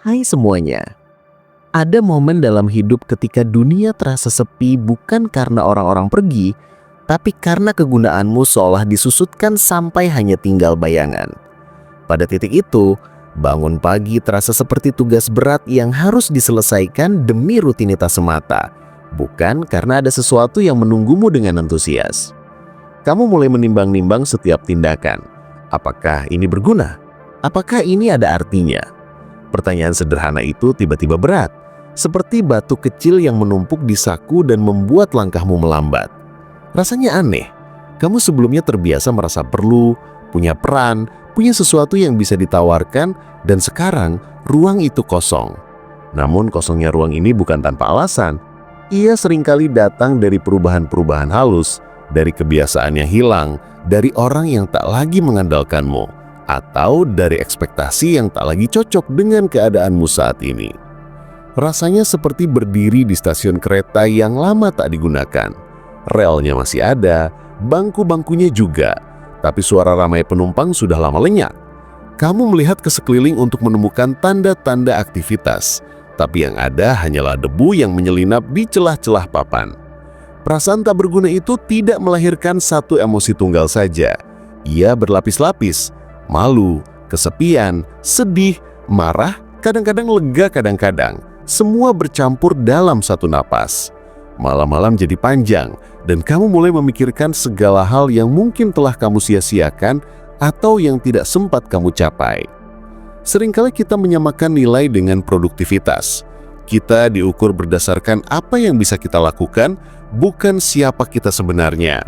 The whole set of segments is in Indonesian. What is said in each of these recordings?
Hai semuanya, ada momen dalam hidup ketika dunia terasa sepi bukan karena orang-orang pergi, tapi karena kegunaanmu seolah disusutkan sampai hanya tinggal bayangan. Pada titik itu, bangun pagi terasa seperti tugas berat yang harus diselesaikan demi rutinitas semata, bukan karena ada sesuatu yang menunggumu dengan antusias. Kamu mulai menimbang-nimbang setiap tindakan. Apakah ini berguna? Apakah ini ada artinya? Pertanyaan sederhana itu tiba-tiba berat, seperti batu kecil yang menumpuk di saku dan membuat langkahmu melambat. Rasanya aneh, kamu sebelumnya terbiasa merasa perlu, punya peran, punya sesuatu yang bisa ditawarkan, dan sekarang ruang itu kosong. Namun kosongnya ruang ini bukan tanpa alasan. Ia seringkali datang dari perubahan-perubahan halus, dari kebiasaan yang hilang, dari orang yang tak lagi mengandalkanmu, atau dari ekspektasi yang tak lagi cocok dengan keadaanmu saat ini. Rasanya seperti berdiri di stasiun kereta yang lama tak digunakan. Relnya masih ada, bangku-bangkunya juga, tapi suara ramai penumpang sudah lama lenyap. Kamu melihat ke sekeliling untuk menemukan tanda-tanda aktivitas, tapi yang ada hanyalah debu yang menyelinap di celah-celah papan. Perasaan tak berguna itu tidak melahirkan satu emosi tunggal saja. Ia berlapis-lapis. Malu, kesepian, sedih, marah, kadang-kadang lega, kadang-kadang. Semua bercampur dalam satu napas. Malam-malam jadi panjang, dan kamu mulai memikirkan segala hal yang mungkin telah kamu sia-siakan atau yang tidak sempat kamu capai. Seringkali kita menyamakan nilai dengan produktivitas. Kita diukur berdasarkan apa yang bisa kita lakukan, bukan siapa kita sebenarnya.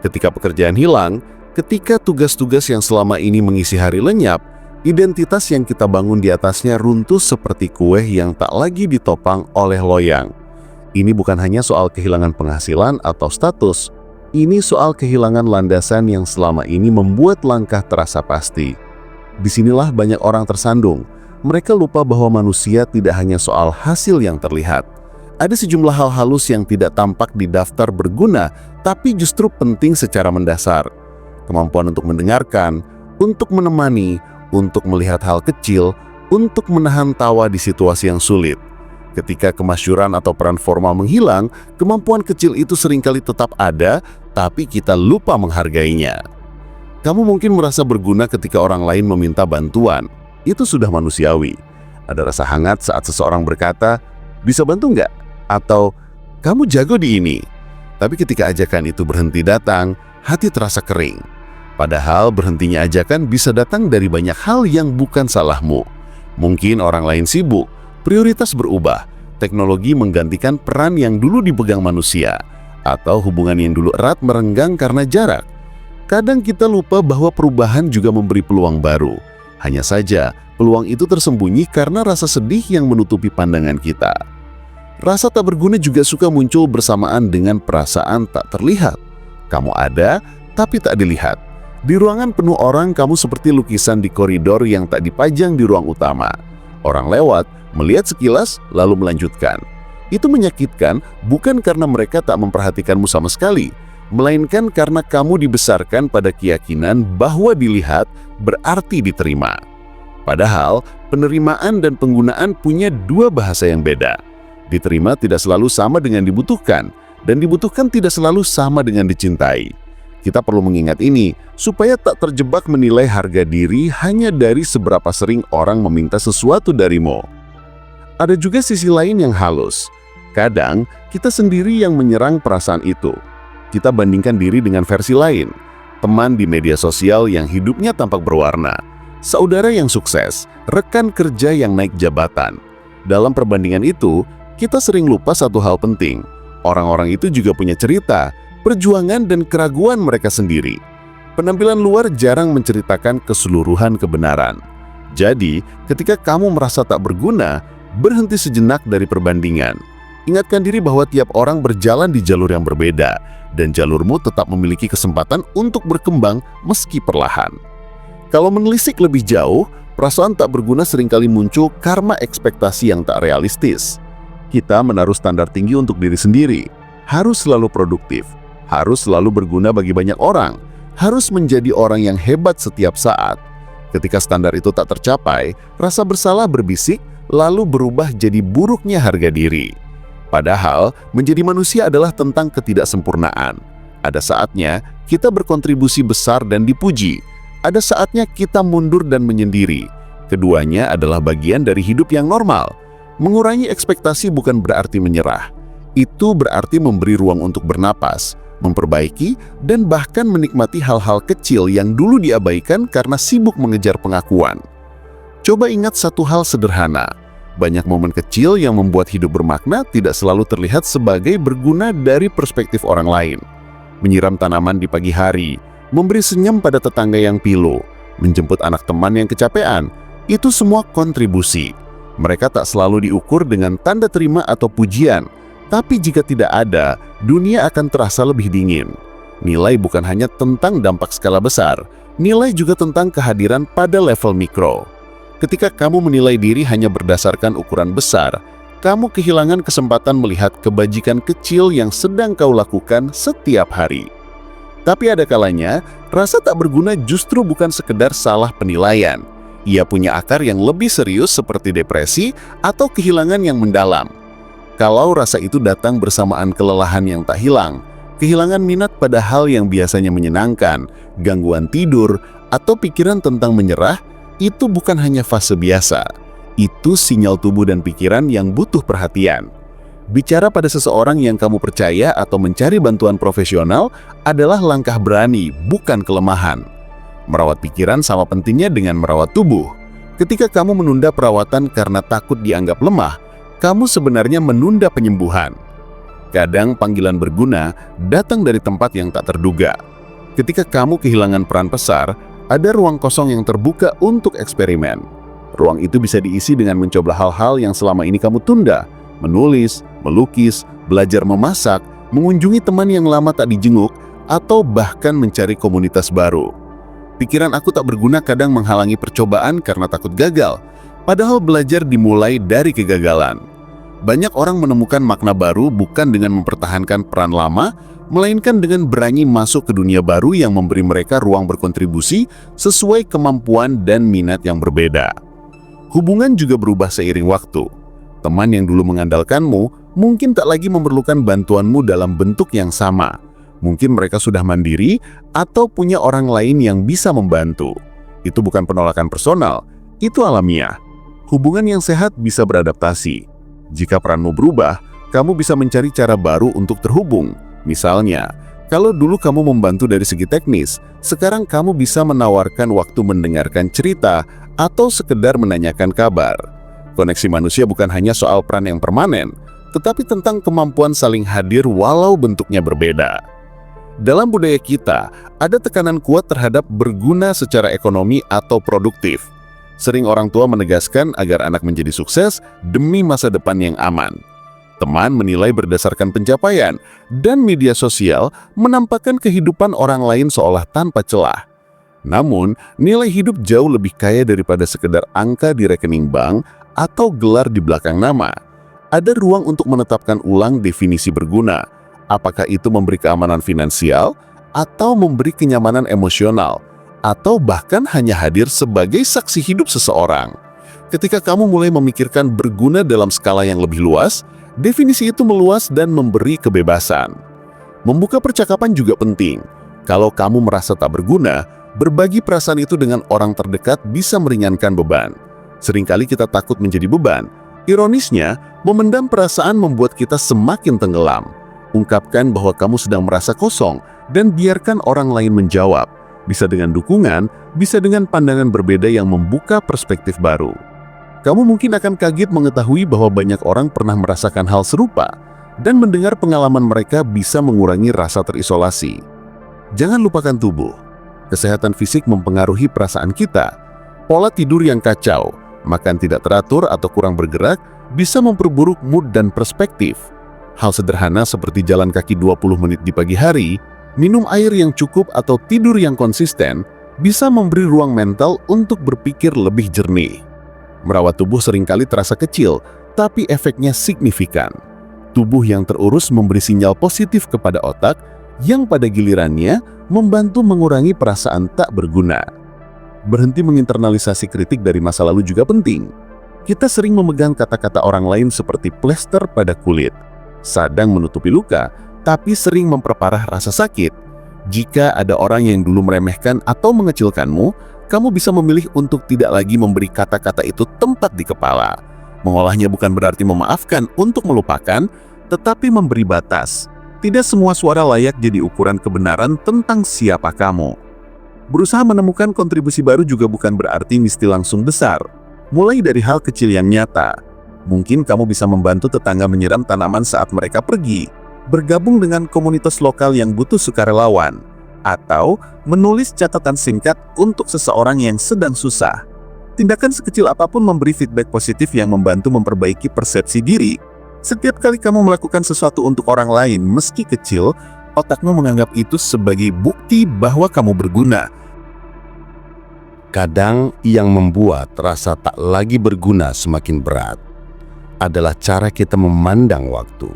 Ketika pekerjaan hilang, ketika tugas-tugas yang selama ini mengisi hari lenyap, identitas yang kita bangun di atasnya runtuh seperti kue yang tak lagi ditopang oleh loyang. Ini bukan hanya soal kehilangan penghasilan atau status, ini soal kehilangan landasan yang selama ini membuat langkah terasa pasti. Disinilah banyak orang tersandung. Mereka lupa bahwa manusia tidak hanya soal hasil yang terlihat. Ada sejumlah hal halus yang tidak tampak di daftar berguna, tapi justru penting secara mendasar. Kemampuan untuk mendengarkan, untuk menemani, untuk melihat hal kecil, untuk menahan tawa di situasi yang sulit. Ketika kemasyuran atau peran formal menghilang, kemampuan kecil itu seringkali tetap ada, tapi kita lupa menghargainya. Kamu mungkin merasa berguna ketika orang lain meminta bantuan. Itu sudah manusiawi. Ada rasa hangat saat seseorang berkata, "Bisa bantu nggak?" Atau, "Kamu jago di ini." Tapi ketika ajakan itu berhenti datang, hati terasa kering. Padahal berhentinya ajakan bisa datang dari banyak hal yang bukan salahmu. Mungkin orang lain sibuk, prioritas berubah, teknologi menggantikan peran yang dulu dipegang manusia, atau hubungan yang dulu erat merenggang karena jarak. Kadang kita lupa bahwa perubahan juga memberi peluang baru. Hanya saja, peluang itu tersembunyi karena rasa sedih yang menutupi pandangan kita. Rasa tak berguna juga suka muncul bersamaan dengan perasaan tak terlihat. Kamu ada, tapi tak dilihat. Di ruangan penuh orang, kamu seperti lukisan di koridor yang tak dipajang di ruang utama. Orang lewat, melihat sekilas, lalu melanjutkan. Itu menyakitkan bukan karena mereka tak memperhatikanmu sama sekali, melainkan karena kamu dibesarkan pada keyakinan bahwa dilihat berarti diterima. Padahal, penerimaan dan penggunaan punya dua bahasa yang beda. Diterima tidak selalu sama dengan dibutuhkan, dan dibutuhkan tidak selalu sama dengan dicintai. Kita perlu mengingat ini, supaya tak terjebak menilai harga diri hanya dari seberapa sering orang meminta sesuatu darimu. Ada juga sisi lain yang halus. Kadang, kita sendiri yang menyerang perasaan itu. Kita bandingkan diri dengan versi lain. Teman di media sosial yang hidupnya tampak berwarna. Saudara yang sukses, rekan kerja yang naik jabatan. Dalam perbandingan itu, kita sering lupa satu hal penting. Orang-orang itu juga punya cerita, perjuangan dan keraguan mereka sendiri. Penampilan luar jarang menceritakan keseluruhan kebenaran. Jadi, ketika kamu merasa tak berguna, berhenti sejenak dari perbandingan. Ingatkan diri bahwa tiap orang berjalan di jalur yang berbeda, dan jalurmu tetap memiliki kesempatan untuk berkembang meski perlahan. Kalau menelisik lebih jauh, perasaan tak berguna seringkali muncul karena ekspektasi yang tak realistis. Kita menaruh standar tinggi untuk diri sendiri, harus selalu produktif, harus selalu berguna bagi banyak orang, harus menjadi orang yang hebat setiap saat. Ketika standar itu tak tercapai, rasa bersalah berbisik, lalu berubah jadi buruknya harga diri. Padahal, menjadi manusia adalah tentang ketidaksempurnaan. Ada saatnya kita berkontribusi besar dan dipuji. Ada saatnya kita mundur dan menyendiri. Keduanya adalah bagian dari hidup yang normal. Mengurangi ekspektasi bukan berarti menyerah. Itu berarti memberi ruang untuk bernapas, memperbaiki, dan bahkan menikmati hal-hal kecil yang dulu diabaikan karena sibuk mengejar pengakuan. Coba ingat satu hal sederhana. Banyak momen kecil yang membuat hidup bermakna tidak selalu terlihat sebagai berguna dari perspektif orang lain. Menyiram tanaman di pagi hari, memberi senyum pada tetangga yang pilu, menjemput anak teman yang kecapean, itu semua kontribusi. Mereka tak selalu diukur dengan tanda terima atau pujian, tapi jika tidak ada, dunia akan terasa lebih dingin. Nilai bukan hanya tentang dampak skala besar, nilai juga tentang kehadiran pada level mikro. Ketika kamu menilai diri hanya berdasarkan ukuran besar, kamu kehilangan kesempatan melihat kebajikan kecil yang sedang kau lakukan setiap hari. Tapi ada kalanya, rasa tak berguna justru bukan sekedar salah penilaian. Ia punya akar yang lebih serius seperti depresi atau kehilangan yang mendalam. Kalau rasa itu datang bersamaan kelelahan yang tak hilang, kehilangan minat pada hal yang biasanya menyenangkan, gangguan tidur, atau pikiran tentang menyerah, itu bukan hanya fase biasa. Itu sinyal tubuh dan pikiran yang butuh perhatian. Bicara pada seseorang yang kamu percaya atau mencari bantuan profesional adalah langkah berani, bukan kelemahan. Merawat pikiran sama pentingnya dengan merawat tubuh. Ketika kamu menunda perawatan karena takut dianggap lemah, kamu sebenarnya menunda penyembuhan. Kadang panggilan berguna datang dari tempat yang tak terduga. Ketika kamu kehilangan peran besar, ada ruang kosong yang terbuka untuk eksperimen. Ruang itu bisa diisi dengan mencoba hal-hal yang selama ini kamu tunda, menulis, melukis, belajar memasak, mengunjungi teman yang lama tak dijenguk, atau bahkan mencari komunitas baru. Pikiran aku tak berguna kadang menghalangi percobaan karena takut gagal, padahal belajar dimulai dari kegagalan. Banyak orang menemukan makna baru bukan dengan mempertahankan peran lama, melainkan dengan berani masuk ke dunia baru yang memberi mereka ruang berkontribusi sesuai kemampuan dan minat yang berbeda. Hubungan juga berubah seiring waktu. Teman yang dulu mengandalkanmu mungkin tak lagi memerlukan bantuanmu dalam bentuk yang sama. Mungkin mereka sudah mandiri atau punya orang lain yang bisa membantu. Itu bukan penolakan personal, itu alamiah. Hubungan yang sehat bisa beradaptasi. Jika peranmu berubah, kamu bisa mencari cara baru untuk terhubung. Misalnya, kalau dulu kamu membantu dari segi teknis, sekarang kamu bisa menawarkan waktu mendengarkan cerita atau sekedar menanyakan kabar. Koneksi manusia bukan hanya soal peran yang permanen, tetapi tentang kemampuan saling hadir walau bentuknya berbeda. Dalam budaya kita, ada tekanan kuat terhadap berguna secara ekonomi atau produktif. Sering orang tua menegaskan agar anak menjadi sukses demi masa depan yang aman. Teman menilai berdasarkan pencapaian, dan media sosial menampakkan kehidupan orang lain seolah tanpa celah. Namun, nilai hidup jauh lebih kaya daripada sekedar angka di rekening bank atau gelar di belakang nama. Ada ruang untuk menetapkan ulang definisi berguna. Apakah itu memberi keamanan finansial, atau memberi kenyamanan emosional, atau bahkan hanya hadir sebagai saksi hidup seseorang. Ketika kamu mulai memikirkan berguna dalam skala yang lebih luas, definisi itu meluas dan memberi kebebasan. Membuka percakapan juga penting. Kalau kamu merasa tak berguna, berbagi perasaan itu dengan orang terdekat bisa meringankan beban. Seringkali kita takut menjadi beban. Ironisnya, memendam perasaan membuat kita semakin tenggelam. Ungkapkan bahwa kamu sedang merasa kosong dan biarkan orang lain menjawab. Bisa dengan dukungan, bisa dengan pandangan berbeda yang membuka perspektif baru. Kamu mungkin akan kaget mengetahui bahwa banyak orang pernah merasakan hal serupa, dan mendengar pengalaman mereka bisa mengurangi rasa terisolasi. Jangan lupakan tubuh. Kesehatan fisik mempengaruhi perasaan kita. Pola tidur yang kacau, makan tidak teratur atau kurang bergerak bisa memperburuk mood dan perspektif. Hal sederhana seperti jalan kaki 20 menit di pagi hari, minum air yang cukup atau tidur yang konsisten bisa memberi ruang mental untuk berpikir lebih jernih. Merawat tubuh seringkali terasa kecil, tapi efeknya signifikan. Tubuh yang terurus memberi sinyal positif kepada otak yang pada gilirannya membantu mengurangi perasaan tak berguna. Berhenti menginternalisasi kritik dari masa lalu juga penting. Kita sering memegang kata-kata orang lain seperti plester pada kulit, sadang menutupi luka, tapi sering memperparah rasa sakit. Jika ada orang yang dulu meremehkan atau mengecilkanmu, kamu bisa memilih untuk tidak lagi memberi kata-kata itu tempat di kepala. Mengolahnya bukan berarti memaafkan untuk melupakan, tetapi memberi batas. Tidak semua suara layak jadi ukuran kebenaran tentang siapa kamu. Berusaha menemukan kontribusi baru juga bukan berarti mesti langsung besar. Mulai dari hal kecil yang nyata. Mungkin kamu bisa membantu tetangga menyiram tanaman saat mereka pergi, bergabung dengan komunitas lokal yang butuh sukarelawan, atau menulis catatan singkat untuk seseorang yang sedang susah. Tindakan sekecil apapun memberi feedback positif yang membantu memperbaiki persepsi diri. Setiap kali kamu melakukan sesuatu untuk orang lain, meski kecil, otakmu menganggap itu sebagai bukti bahwa kamu berguna. Kadang yang membuat rasa tak lagi berguna semakin berat adalah cara kita memandang waktu.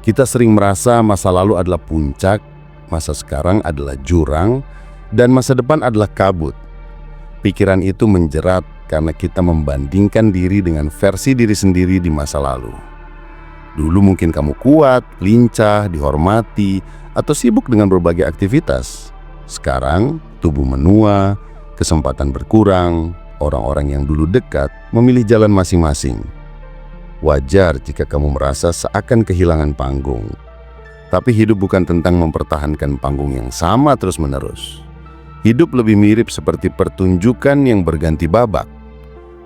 Kita sering merasa masa lalu adalah puncak, masa sekarang adalah jurang, dan masa depan adalah kabut. Pikiran itu menjerat karena kita membandingkan diri dengan versi diri sendiri di masa lalu. Dulu mungkin kamu kuat, lincah, dihormati, atau sibuk dengan berbagai aktivitas. Sekarang tubuh menua, kesempatan berkurang, orang-orang yang dulu dekat memilih jalan masing-masing. Wajar jika kamu merasa seakan kehilangan panggung. Tapi hidup bukan tentang mempertahankan panggung yang sama terus-menerus. Hidup lebih mirip seperti pertunjukan yang berganti babak.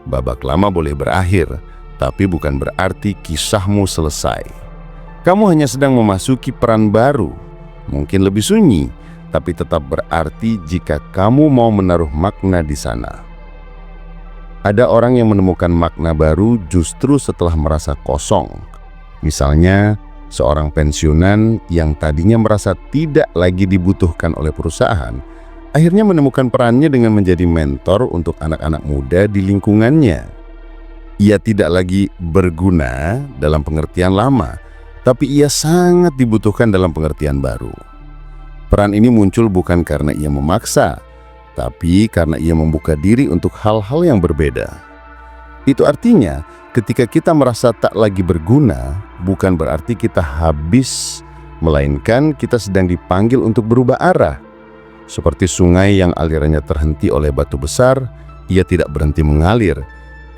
Babak lama boleh berakhir, tapi bukan berarti kisahmu selesai. Kamu hanya sedang memasuki peran baru, mungkin lebih sunyi, tapi tetap berarti jika kamu mau menaruh makna di sana. Ada orang yang menemukan makna baru justru setelah merasa kosong. Misalnya, seorang pensiunan yang tadinya merasa tidak lagi dibutuhkan oleh perusahaan, akhirnya menemukan perannya dengan menjadi mentor untuk anak-anak muda di lingkungannya. Ia tidak lagi berguna dalam pengertian lama, tapi ia sangat dibutuhkan dalam pengertian baru. Peran ini muncul bukan karena ia memaksa, tapi karena ia membuka diri untuk hal-hal yang berbeda. Itu artinya, ketika kita merasa tak lagi berguna, bukan berarti kita habis, melainkan kita sedang dipanggil untuk berubah arah. Seperti sungai yang alirannya terhenti oleh batu besar, ia tidak berhenti mengalir.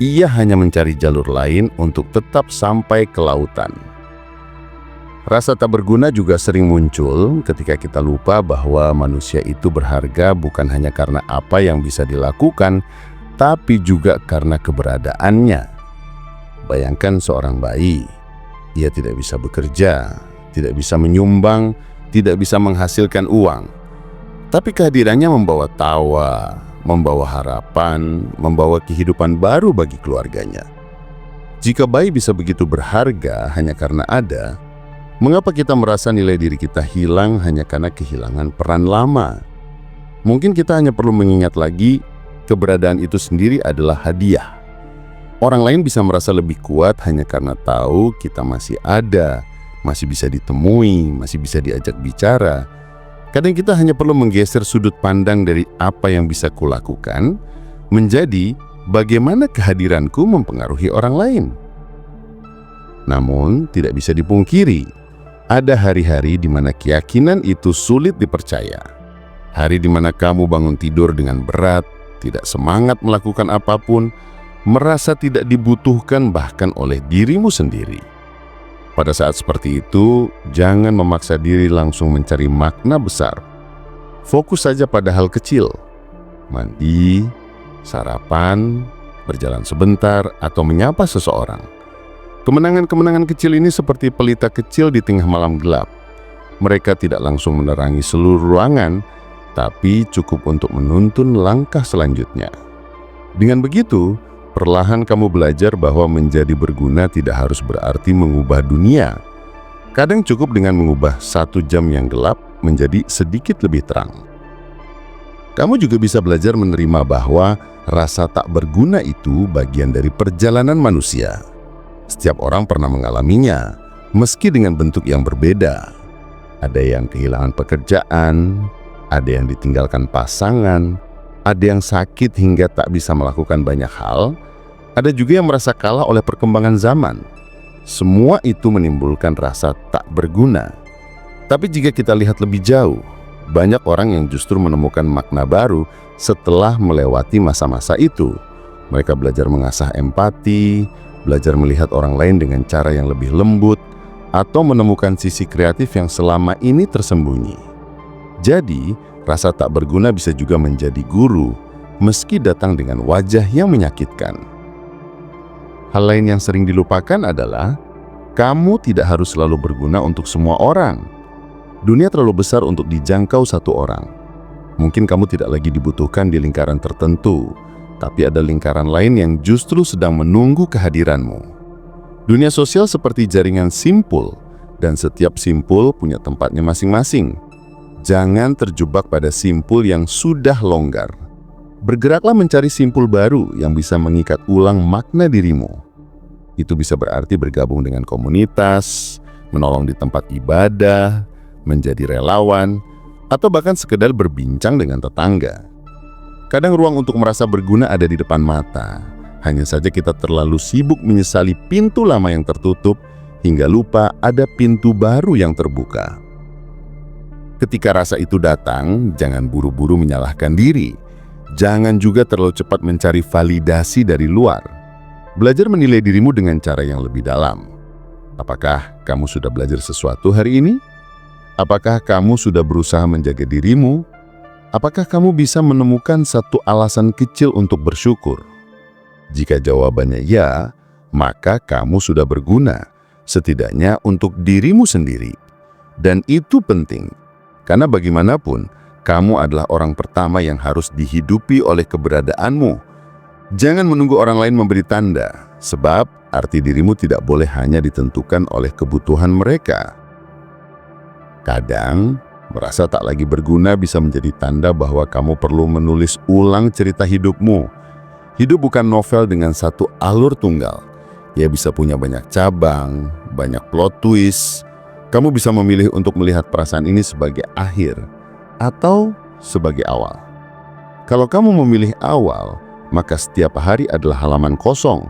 Ia hanya mencari jalur lain untuk tetap sampai ke lautan. Rasa tak berguna juga sering muncul ketika kita lupa bahwa manusia itu berharga bukan hanya karena apa yang bisa dilakukan, tapi juga karena keberadaannya. Bayangkan seorang bayi, ia tidak bisa bekerja, tidak bisa menyumbang, tidak bisa menghasilkan uang. Tapi kehadirannya membawa tawa, membawa harapan, membawa kehidupan baru bagi keluarganya. Jika bayi bisa begitu berharga hanya karena ada, mengapa kita merasa nilai diri kita hilang hanya karena kehilangan peran lama? Mungkin kita hanya perlu mengingat lagi, keberadaan itu sendiri adalah hadiah. Orang lain bisa merasa lebih kuat hanya karena tahu kita masih ada, masih bisa ditemui, masih bisa diajak bicara. Kadang kita hanya perlu menggeser sudut pandang dari apa yang bisa kulakukan menjadi bagaimana kehadiranku mempengaruhi orang lain. Namun, tidak bisa dipungkiri, ada hari-hari di mana keyakinan itu sulit dipercaya. Hari di mana kamu bangun tidur dengan berat, tidak semangat melakukan apapun, merasa tidak dibutuhkan bahkan oleh dirimu sendiri. Pada saat seperti itu, jangan memaksa diri langsung mencari makna besar. Fokus saja pada hal kecil. Mandi, sarapan, berjalan sebentar, atau menyapa seseorang. Kemenangan-kemenangan kecil ini seperti pelita kecil di tengah malam gelap. Mereka tidak langsung menerangi seluruh ruangan, tapi cukup untuk menuntun langkah selanjutnya. Dengan begitu, perlahan kamu belajar bahwa menjadi berguna tidak harus berarti mengubah dunia. Kadang cukup dengan mengubah 1 jam yang gelap menjadi sedikit lebih terang. Kamu juga bisa belajar menerima bahwa rasa tak berguna itu bagian dari perjalanan manusia. Setiap orang pernah mengalaminya, meski dengan bentuk yang berbeda. Ada yang kehilangan pekerjaan, ada yang ditinggalkan pasangan, ada yang sakit hingga tak bisa melakukan banyak hal, Ada juga yang merasa kalah oleh perkembangan zaman. Semua itu menimbulkan rasa tak berguna. Tapi jika kita lihat lebih jauh, banyak orang yang justru menemukan makna baru setelah melewati masa-masa itu. Mereka belajar mengasah empati, belajar melihat orang lain dengan cara yang lebih lembut, atau menemukan sisi kreatif yang selama ini tersembunyi. Jadi, rasa tak berguna bisa juga menjadi guru, meski datang dengan wajah yang menyakitkan. Hal lain yang sering dilupakan adalah, kamu tidak harus selalu berguna untuk semua orang. Dunia terlalu besar untuk dijangkau satu orang. Mungkin kamu tidak lagi dibutuhkan di lingkaran tertentu, tapi ada lingkaran lain yang justru sedang menunggu kehadiranmu. Dunia sosial seperti jaringan simpul, dan setiap simpul punya tempatnya masing-masing. Jangan terjebak pada simpul yang sudah longgar. Bergeraklah mencari simpul baru yang bisa mengikat ulang makna dirimu. Itu bisa berarti bergabung dengan komunitas, menolong di tempat ibadah, menjadi relawan, atau bahkan sekedar berbincang dengan tetangga. Kadang ruang untuk merasa berguna ada di depan mata. Hanya saja kita terlalu sibuk menyesali pintu lama yang tertutup hingga lupa ada pintu baru yang terbuka. Ketika rasa itu datang, jangan buru-buru menyalahkan diri. Jangan juga terlalu cepat mencari validasi dari luar. Belajar menilai dirimu dengan cara yang lebih dalam. Apakah kamu sudah belajar sesuatu hari ini? Apakah kamu sudah berusaha menjaga dirimu? Apakah kamu bisa menemukan satu alasan kecil untuk bersyukur? Jika jawabannya ya, maka kamu sudah berguna, setidaknya untuk dirimu sendiri. Dan itu penting, karena bagaimanapun, kamu adalah orang pertama yang harus dihidupi oleh keberadaanmu. Jangan menunggu orang lain memberi tanda, sebab arti dirimu tidak boleh hanya ditentukan oleh kebutuhan mereka. Kadang, merasa tak lagi berguna bisa menjadi tanda bahwa kamu perlu menulis ulang cerita hidupmu. Hidup bukan novel dengan satu alur tunggal. Ia bisa punya banyak cabang, banyak plot twist. Kamu bisa memilih untuk melihat perasaan ini sebagai akhir atau sebagai awal. Kalau kamu memilih awal, maka setiap hari adalah halaman kosong.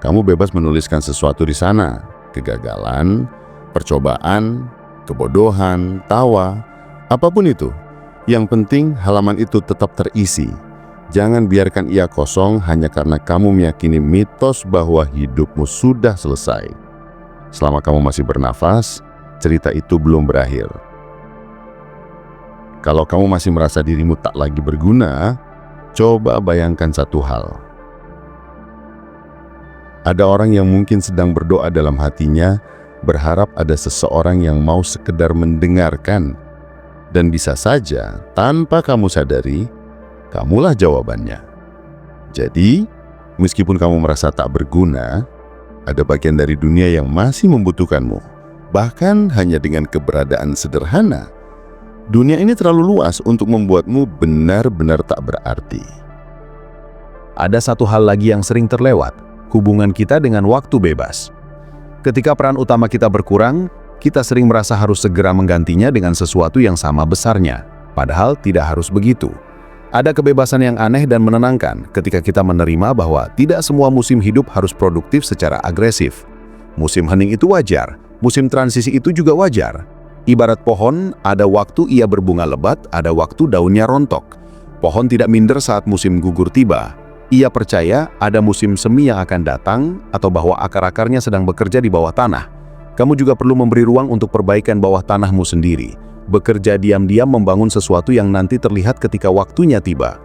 Kamu bebas menuliskan sesuatu di sana, kegagalan, percobaan, kebodohan, tawa, apapun itu. Yang penting halaman itu tetap terisi. Jangan biarkan ia kosong hanya karena kamu meyakini mitos bahwa hidupmu sudah selesai. Selama kamu masih bernafas, cerita itu belum berakhir. Kalau kamu masih merasa dirimu tak lagi berguna, coba bayangkan satu hal. Ada orang yang mungkin sedang berdoa dalam hatinya, berharap ada seseorang yang mau sekedar mendengarkan. Dan bisa saja, tanpa kamu sadari, kamulah jawabannya. Jadi, meskipun kamu merasa tak berguna, ada bagian dari dunia yang masih membutuhkanmu. Bahkan hanya dengan keberadaan sederhana. Dunia ini terlalu luas untuk membuatmu benar-benar tak berarti. Ada satu hal lagi yang sering terlewat, hubungan kita dengan waktu bebas. Ketika peran utama kita berkurang, kita sering merasa harus segera menggantinya dengan sesuatu yang sama besarnya. Padahal tidak harus begitu. Ada kebebasan yang aneh dan menenangkan ketika kita menerima bahwa tidak semua musim hidup harus produktif secara agresif. Musim hening itu wajar, musim transisi itu juga wajar. Ibarat pohon, ada waktu ia berbunga lebat, ada waktu daunnya rontok. Pohon tidak minder saat musim gugur tiba. Ia percaya ada musim semi yang akan datang atau bahwa akar-akarnya sedang bekerja di bawah tanah. Kamu juga perlu memberi ruang untuk perbaikan bawah tanahmu sendiri. Bekerja diam-diam membangun sesuatu yang nanti terlihat ketika waktunya tiba.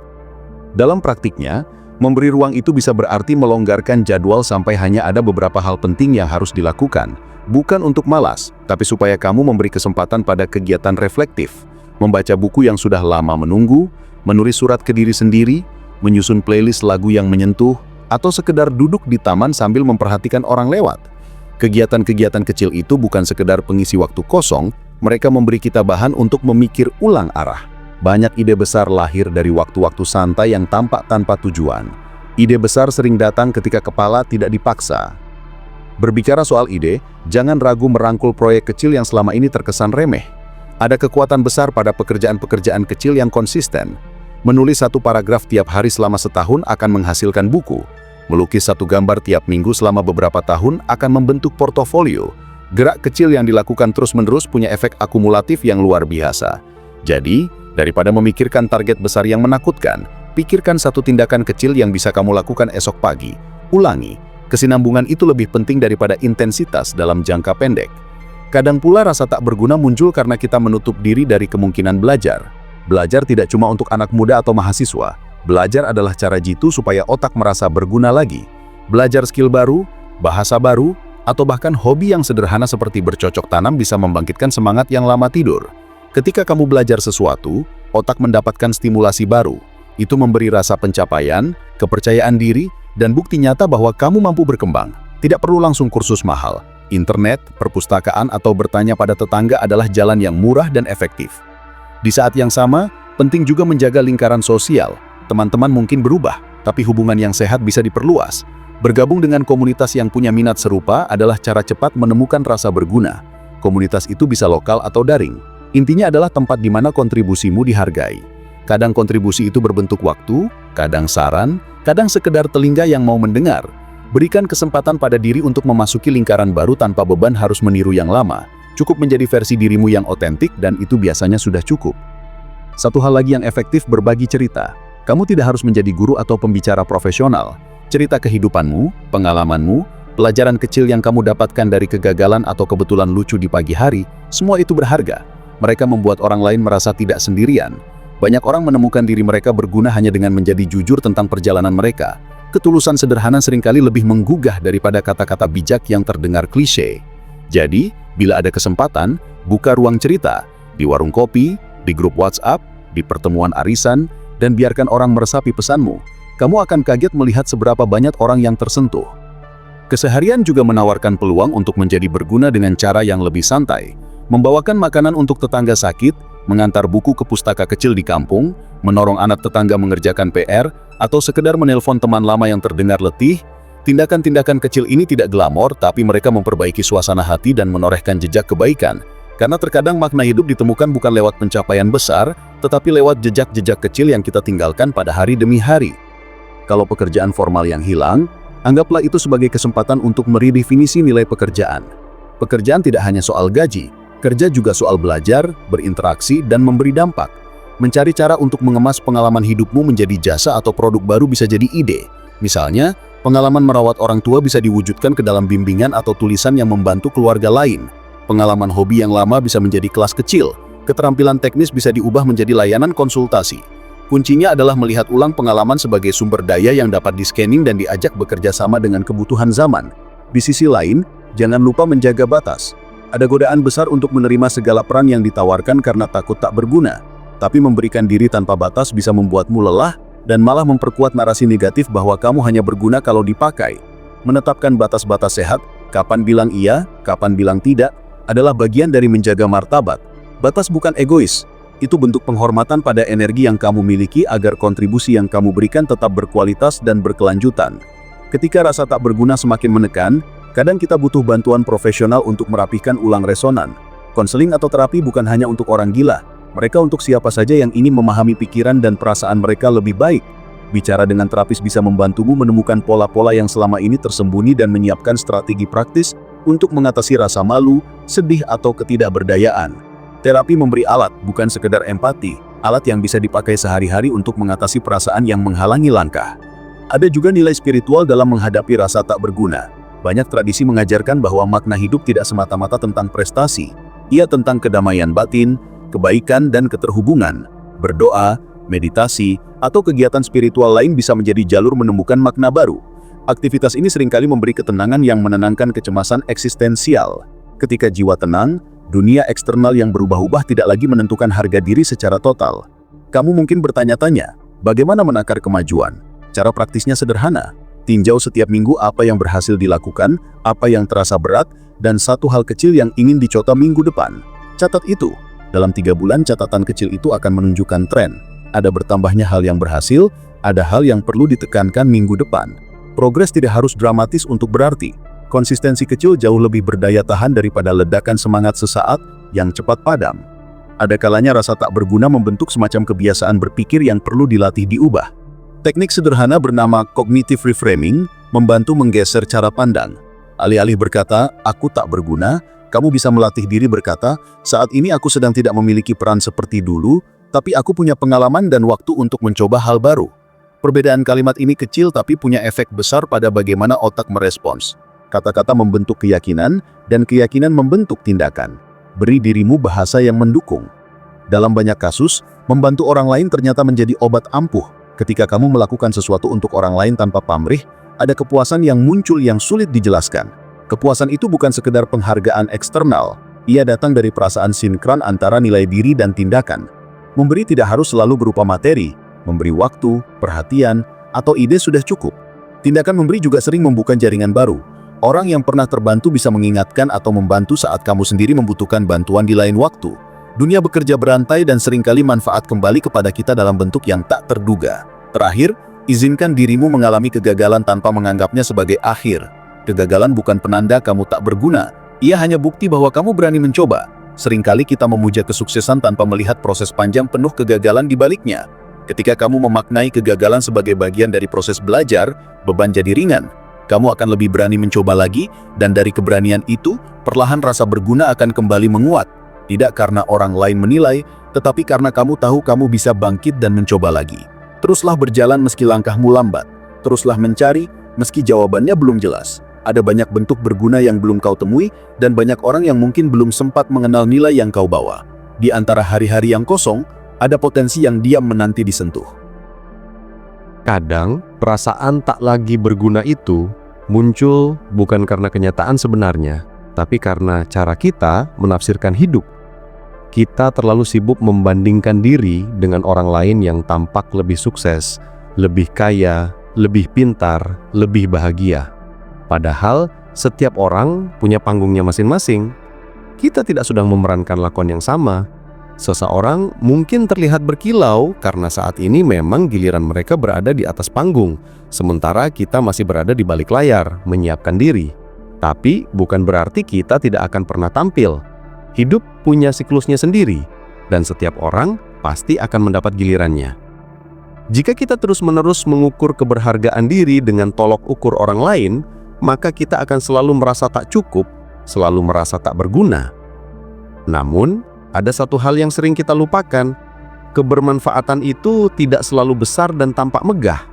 Dalam praktiknya, memberi ruang itu bisa berarti melonggarkan jadwal sampai hanya ada beberapa hal penting yang harus dilakukan. Bukan untuk malas, tapi supaya kamu memberi kesempatan pada kegiatan reflektif, membaca buku yang sudah lama menunggu, menulis surat ke diri sendiri, menyusun playlist lagu yang menyentuh, atau sekedar duduk di taman sambil memperhatikan orang lewat. Kegiatan-kegiatan kecil itu bukan sekedar pengisi waktu kosong, mereka memberi kita bahan untuk memikir ulang arah. Banyak ide besar lahir dari waktu-waktu santai yang tampak tanpa tujuan. Ide besar sering datang ketika kepala tidak dipaksa. Berbicara soal ide, jangan ragu merangkul proyek kecil yang selama ini terkesan remeh. Ada kekuatan besar pada pekerjaan-pekerjaan kecil yang konsisten. Menulis satu paragraf tiap hari selama setahun akan menghasilkan buku. Melukis satu gambar tiap minggu selama beberapa tahun akan membentuk portofolio. Gerak kecil yang dilakukan terus-menerus punya efek akumulatif yang luar biasa. Jadi, daripada memikirkan target besar yang menakutkan, pikirkan satu tindakan kecil yang bisa kamu lakukan esok pagi. Ulangi. Kesinambungan itu lebih penting daripada intensitas dalam jangka pendek. Kadang pula rasa tak berguna muncul karena kita menutup diri dari kemungkinan belajar. Belajar tidak cuma untuk anak muda atau mahasiswa. Belajar adalah cara jitu supaya otak merasa berguna lagi. Belajar skill baru, bahasa baru, atau bahkan hobi yang sederhana seperti bercocok tanam bisa membangkitkan semangat yang lama tidur. Ketika kamu belajar sesuatu, otak mendapatkan stimulasi baru. Itu memberi rasa pencapaian, kepercayaan diri, dan bukti nyata bahwa kamu mampu berkembang. Tidak perlu langsung kursus mahal. Internet, perpustakaan, atau bertanya pada tetangga adalah jalan yang murah dan efektif. Di saat yang sama, penting juga menjaga lingkaran sosial. Teman-teman mungkin berubah, tapi hubungan yang sehat bisa diperluas. Bergabung dengan komunitas yang punya minat serupa adalah cara cepat menemukan rasa berguna. Komunitas itu bisa lokal atau daring. Intinya adalah tempat di mana kontribusimu dihargai. Kadang kontribusi itu berbentuk waktu, kadang saran, kadang sekedar telinga yang mau mendengar. Berikan kesempatan pada diri untuk memasuki lingkaran baru tanpa beban harus meniru yang lama. Cukup menjadi versi dirimu yang otentik dan itu biasanya sudah cukup. Satu hal lagi yang efektif, berbagi cerita. Kamu tidak harus menjadi guru atau pembicara profesional. Cerita kehidupanmu, pengalamanmu, pelajaran kecil yang kamu dapatkan dari kegagalan atau kebetulan lucu di pagi hari, semua itu berharga. Mereka membuat orang lain merasa tidak sendirian. Banyak orang menemukan diri mereka berguna hanya dengan menjadi jujur tentang perjalanan mereka. Ketulusan sederhana seringkali lebih menggugah daripada kata-kata bijak yang terdengar klise. Jadi, bila ada kesempatan, buka ruang cerita, di warung kopi, di grup WhatsApp, di pertemuan arisan, dan biarkan orang meresapi pesanmu. Kamu akan kaget melihat seberapa banyak orang yang tersentuh. Keseharian juga menawarkan peluang untuk menjadi berguna dengan cara yang lebih santai. Membawakan makanan untuk tetangga sakit, mengantar buku ke pustaka kecil di kampung, menorong anak tetangga mengerjakan PR, atau sekedar menelpon teman lama yang terdengar letih. Tindakan-tindakan kecil ini tidak glamor, tapi mereka memperbaiki suasana hati dan menorehkan jejak kebaikan. Karena terkadang makna hidup ditemukan bukan lewat pencapaian besar, tetapi lewat jejak-jejak kecil yang kita tinggalkan pada hari demi hari. Kalau pekerjaan formal yang hilang, anggaplah itu sebagai kesempatan untuk meredefinisi nilai pekerjaan. Pekerjaan tidak hanya soal gaji, kerja juga soal belajar, berinteraksi, dan memberi dampak. Mencari cara untuk mengemas pengalaman hidupmu menjadi jasa atau produk baru bisa jadi ide. Misalnya, pengalaman merawat orang tua bisa diwujudkan ke dalam bimbingan atau tulisan yang membantu keluarga lain. Pengalaman hobi yang lama bisa menjadi kelas kecil, keterampilan teknis bisa diubah menjadi layanan konsultasi. Kuncinya adalah melihat ulang pengalaman sebagai sumber daya yang dapat di-scanning dan diajak bekerja sama dengan kebutuhan zaman. Di sisi lain, jangan lupa menjaga batas. Ada godaan besar untuk menerima segala peran yang ditawarkan karena takut tak berguna. Tapi memberikan diri tanpa batas bisa membuatmu lelah dan malah memperkuat narasi negatif bahwa kamu hanya berguna kalau dipakai. Menetapkan batas-batas sehat, kapan bilang iya, kapan bilang tidak, adalah bagian dari menjaga martabat. Batas bukan egois, itu bentuk penghormatan pada energi yang kamu miliki agar kontribusi yang kamu berikan tetap berkualitas dan berkelanjutan. Ketika rasa tak berguna semakin menekan, kadang kita butuh bantuan profesional untuk merapihkan ulang resonan. Konseling atau terapi bukan hanya untuk orang gila, mereka untuk siapa saja yang ingin memahami pikiran dan perasaan mereka lebih baik. Bicara dengan terapis bisa membantumu menemukan pola-pola yang selama ini tersembunyi dan menyiapkan strategi praktis untuk mengatasi rasa malu, sedih, atau ketidakberdayaan. Terapi memberi alat, bukan sekedar empati, alat yang bisa dipakai sehari-hari untuk mengatasi perasaan yang menghalangi langkah. Ada juga nilai spiritual dalam menghadapi rasa tak berguna. Banyak tradisi mengajarkan bahwa makna hidup tidak semata-mata tentang prestasi. Ia tentang kedamaian batin, kebaikan, dan keterhubungan. Berdoa, meditasi, atau kegiatan spiritual lain bisa menjadi jalur menemukan makna baru. Aktivitas ini seringkali memberi ketenangan yang menenangkan kecemasan eksistensial. Ketika jiwa tenang, dunia eksternal yang berubah-ubah tidak lagi menentukan harga diri secara total. Kamu mungkin bertanya-tanya, bagaimana menakar kemajuan? Cara praktisnya sederhana. Tinjau setiap minggu apa yang berhasil dilakukan, apa yang terasa berat, dan satu hal kecil yang ingin dicoba minggu depan. Catat itu. Dalam 3 bulan catatan kecil itu akan menunjukkan tren. Ada bertambahnya hal yang berhasil, ada hal yang perlu ditekankan minggu depan. Progres tidak harus dramatis untuk berarti. Konsistensi kecil jauh lebih berdaya tahan daripada ledakan semangat sesaat yang cepat padam. Ada kalanya rasa tak berguna membentuk semacam kebiasaan berpikir yang perlu dilatih diubah. Teknik sederhana bernama cognitive reframing membantu menggeser cara pandang. Alih-alih berkata, "Aku tak berguna," kamu bisa melatih diri berkata, "Saat ini aku sedang tidak memiliki peran seperti dulu, tapi aku punya pengalaman dan waktu untuk mencoba hal baru." Perbedaan kalimat ini kecil tapi punya efek besar pada bagaimana otak merespons. Kata-kata membentuk keyakinan, dan keyakinan membentuk tindakan. Beri dirimu bahasa yang mendukung. Dalam banyak kasus, membantu orang lain ternyata menjadi obat ampuh. Ketika kamu melakukan sesuatu untuk orang lain tanpa pamrih, ada kepuasan yang muncul yang sulit dijelaskan. Kepuasan itu bukan sekedar penghargaan eksternal, ia datang dari perasaan sinkron antara nilai diri dan tindakan. Memberi tidak harus selalu berupa materi, memberi waktu, perhatian, atau ide sudah cukup. Tindakan memberi juga sering membuka jaringan baru. Orang yang pernah terbantu bisa mengingatkan atau membantu saat kamu sendiri membutuhkan bantuan di lain waktu. Dunia bekerja berantai dan seringkali manfaat kembali kepada kita dalam bentuk yang tak terduga. Terakhir, izinkan dirimu mengalami kegagalan tanpa menganggapnya sebagai akhir. Kegagalan bukan penanda kamu tak berguna, ia hanya bukti bahwa kamu berani mencoba. Seringkali kita memuja kesuksesan tanpa melihat proses panjang penuh kegagalan di baliknya. Ketika kamu memaknai kegagalan sebagai bagian dari proses belajar, beban jadi ringan. Kamu akan lebih berani mencoba lagi, dan dari keberanian itu, perlahan rasa berguna akan kembali menguat. Tidak karena orang lain menilai, tetapi karena kamu tahu kamu bisa bangkit dan mencoba lagi. Teruslah berjalan meski langkahmu lambat. Teruslah mencari, meski jawabannya belum jelas. Ada banyak bentuk berguna yang belum kau temui, dan banyak orang yang mungkin belum sempat mengenal nilai yang kau bawa. Di antara hari-hari yang kosong, ada potensi yang diam menanti disentuh. Kadang, perasaan tak lagi berguna itu muncul bukan karena kenyataan sebenarnya, tapi karena cara kita menafsirkan hidup. Kita terlalu sibuk membandingkan diri dengan orang lain yang tampak lebih sukses, lebih kaya, lebih pintar, lebih bahagia. Padahal, setiap orang punya panggungnya masing-masing. Kita tidak sedang memerankan lakon yang sama. Seseorang mungkin terlihat berkilau karena saat ini memang giliran mereka berada di atas panggung, sementara kita masih berada di balik layar, menyiapkan diri. Tapi bukan berarti kita tidak akan pernah tampil. Hidup punya siklusnya sendiri, dan setiap orang pasti akan mendapat gilirannya. Jika kita terus-menerus mengukur keberhargaan diri dengan tolok ukur orang lain, maka kita akan selalu merasa tak cukup, selalu merasa tak berguna. Namun, ada satu hal yang sering kita lupakan. Kebermanfaatan itu tidak selalu besar dan tampak megah.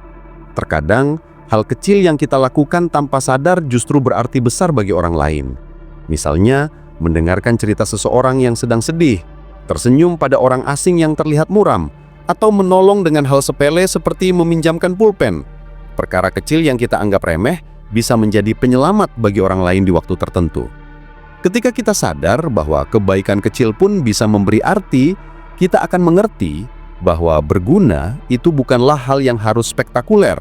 Terkadang, hal kecil yang kita lakukan tanpa sadar justru berarti besar bagi orang lain. Misalnya, mendengarkan cerita seseorang yang sedang sedih, tersenyum pada orang asing yang terlihat muram, atau menolong dengan hal sepele seperti meminjamkan pulpen. Perkara kecil yang kita anggap remeh bisa menjadi penyelamat bagi orang lain di waktu tertentu. Ketika kita sadar bahwa kebaikan kecil pun bisa memberi arti, kita akan mengerti bahwa berguna itu bukanlah hal yang harus spektakuler.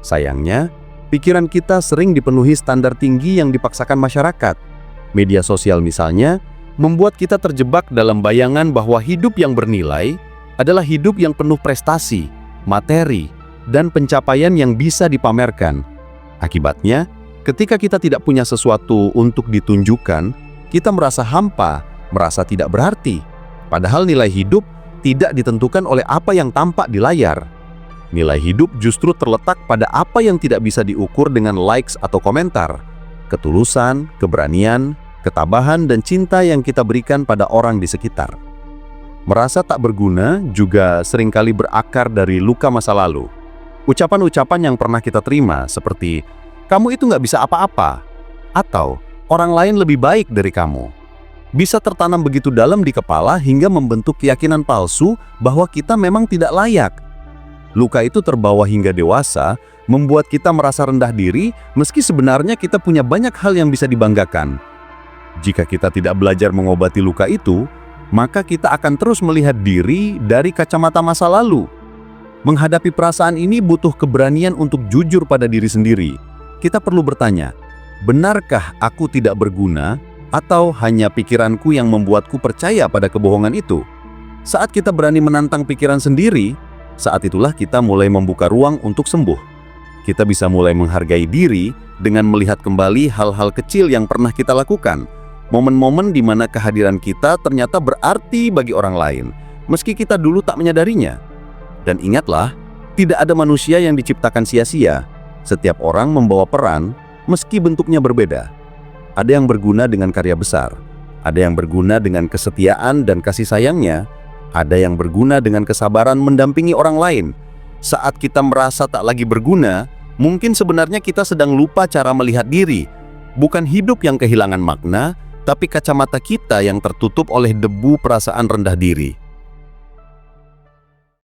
Sayangnya, pikiran kita sering dipenuhi standar tinggi yang dipaksakan masyarakat. Media sosial misalnya, membuat kita terjebak dalam bayangan bahwa hidup yang bernilai adalah hidup yang penuh prestasi, materi, dan pencapaian yang bisa dipamerkan. Akibatnya, ketika kita tidak punya sesuatu untuk ditunjukkan, kita merasa hampa, merasa tidak berarti. Padahal nilai hidup tidak ditentukan oleh apa yang tampak di layar. Nilai hidup justru terletak pada apa yang tidak bisa diukur dengan likes atau komentar. Ketulusan, keberanian, ketabahan, dan cinta yang kita berikan pada orang di sekitar. Merasa tak berguna juga seringkali berakar dari luka masa lalu. Ucapan-ucapan yang pernah kita terima seperti, "Kamu itu nggak bisa apa-apa," atau "Orang lain lebih baik dari kamu," bisa tertanam begitu dalam di kepala hingga membentuk keyakinan palsu bahwa kita memang tidak layak. Luka itu terbawa hingga dewasa, membuat kita merasa rendah diri meski sebenarnya kita punya banyak hal yang bisa dibanggakan. Jika kita tidak belajar mengobati luka itu, maka kita akan terus melihat diri dari kacamata masa lalu. Menghadapi perasaan ini butuh keberanian untuk jujur pada diri sendiri. Kita perlu bertanya, benarkah aku tidak berguna, atau hanya pikiranku yang membuatku percaya pada kebohongan itu? Saat kita berani menantang pikiran sendiri, saat itulah kita mulai membuka ruang untuk sembuh. Kita bisa mulai menghargai diri dengan melihat kembali hal-hal kecil yang pernah kita lakukan. Momen-momen di mana kehadiran kita ternyata berarti bagi orang lain, meski kita dulu tak menyadarinya. Dan ingatlah, Tidak ada manusia yang diciptakan sia-sia. Setiap orang membawa peran, meski bentuknya berbeda. Ada yang berguna dengan karya besar, ada yang berguna dengan kesetiaan dan kasih sayangnya, ada yang berguna dengan kesabaran mendampingi orang lain. Saat kita merasa tak lagi berguna, mungkin sebenarnya kita sedang lupa cara melihat diri. Bukan hidup yang kehilangan makna, tapi kacamata kita yang tertutup oleh debu perasaan rendah diri.